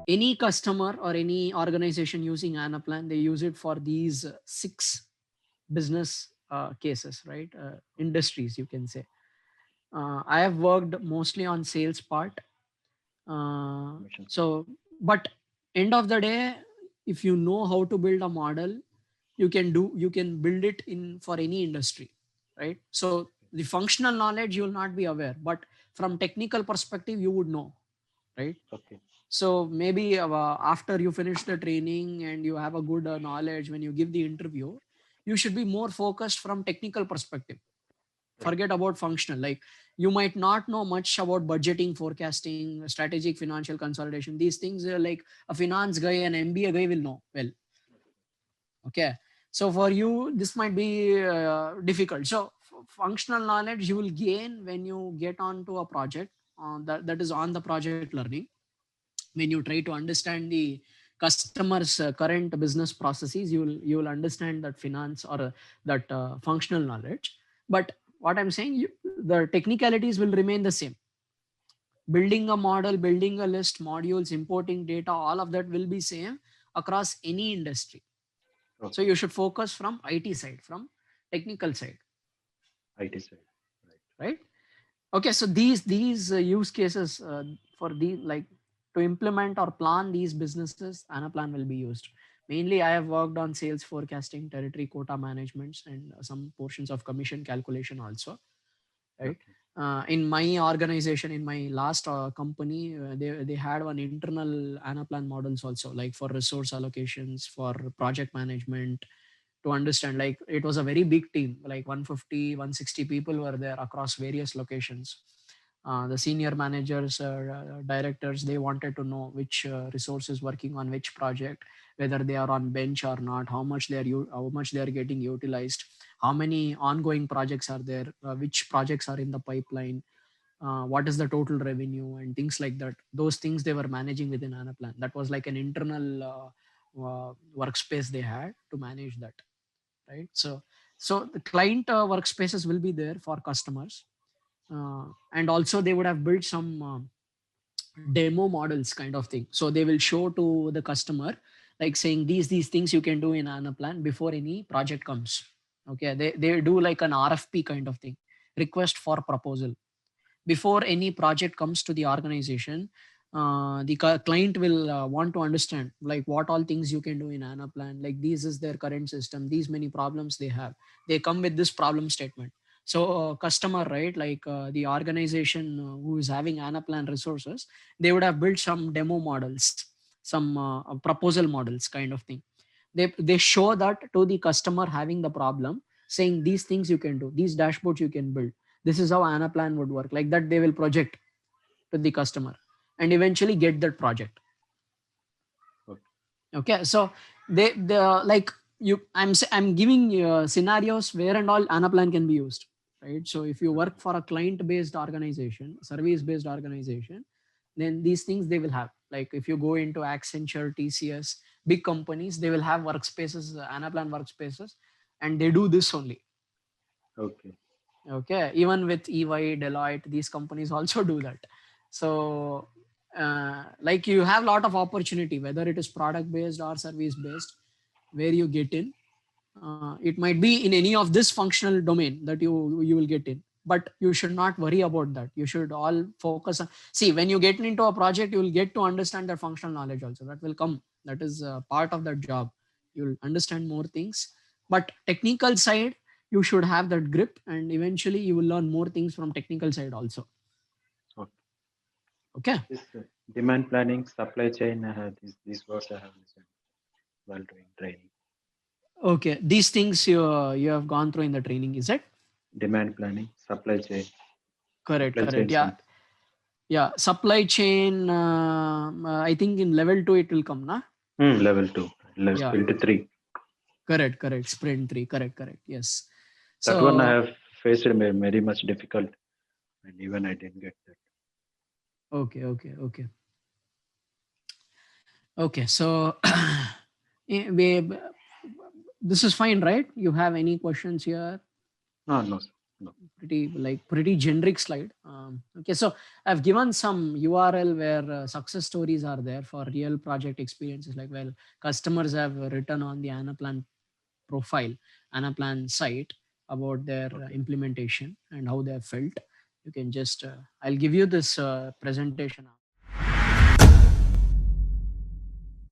Any customer or any organization using Anaplan, they use it for these six business cases, right? Industries, you can say. I have worked mostly on sales part. Mission. But end of the day, if you know how to build a model, you can build it in for any industry, right? So the functional knowledge you will not be aware, but from technical perspective, you would know, right? Okay. So maybe after you finish the training and you have a good knowledge when you give the interview, you should be more focused from technical perspective. Right. Forget about functional. Like, you might not know much about budgeting, forecasting, strategic financial consolidation. These things are like a finance guy and MBA guy will know well. Okay. So for you, this might be difficult. So functional knowledge you will gain when you get onto a project that is on the project learning. When you try to understand the customer's current business processes, you will understand that finance or that functional knowledge. But what I'm saying, the technicalities will remain the same. Building a model, building a list, modules, importing data, all of that will be same across any industry. So Okay. you should focus from IT side, from technical side, IT side. Right. right? Okay, so these use cases for the like to implement or plan these businesses, Anaplan will be used. Mainly, I have worked on sales forecasting, territory quota managements, and some portions of commission calculation also, right? Okay. In my organization, in my last company, they had one internal Anaplan models also, like for resource allocations, for project management, to understand. Like, it was a very big team, like 150, 160 people were there across various locations. The senior managers, directors, they wanted to know which resource is working on which project, whether they are on bench or not, how much they are getting utilized, how many ongoing projects are there, which projects are in the pipeline, what is the total revenue, and things like that. Those things they were managing within Anaplan. That was like an internal workspace they had to manage that, right? So the client workspaces will be there for customers, and also they would have built some demo models kind of thing. So they will show to the customer, like saying these things you can do in Anaplan before any project comes. Okay, they do like an RFP kind of thing, request for proposal. Before any project comes to the organization, the client will want to understand like what all things you can do in Anaplan. Like, this is their current system, these many problems they have, they come with this problem statement. So customer, right, like the organization who is having Anaplan resources, they would have built some demo models, some proposal models kind of thing. They show that to the customer having the problem, saying these things you can do, these dashboards you can build, this is how Anaplan would work. Like that, they will project to the customer and eventually get that project. Okay. Okay, so they like you. I'm giving scenarios where and all Anaplan can be used, right? So if you work Okay. for a client-based organization, service-based organization, then these things they will have. Like if you go into Accenture, TCS, big companies, they will have workspaces, Anaplan workspaces, and they do this only. Okay. Okay, even with EY, Deloitte, these companies also do that. So like you have a lot of opportunity, whether it is product based or service based, where you get in. It might be in any of this functional domain that you will get in, but you should not worry about that. You should all focus on, see, when you get into a project, you will get to understand the functional knowledge also, that will come. That is part of that job. You'll understand more things, but technical side, you should have that grip, and eventually you will learn more things from technical side also. Okay. Okay. This demand planning, supply chain, these words I have listened while doing training. Okay, these things you have gone through in the training, is it? Demand planning, Correct, supply correct, chain yeah. something. Yeah, supply chain. I think in level two it will come, na? Level two, level Yeah, sprint three. correct, correct. Sprint three, correct, correct. Yes. That one I So have faced very much difficult, and even I didn't get that. okay, okay, okay, okay. So this is fine, right? You have any questions here? No, no, sir. No. Pretty like pretty generic slide. Okay, so I've given some URL where success stories are there for real project experiences. Like, well, customers have written on the Anaplan profile, Anaplan site about their Okay. implementation and how they have felt. You can just, I'll give you this presentation.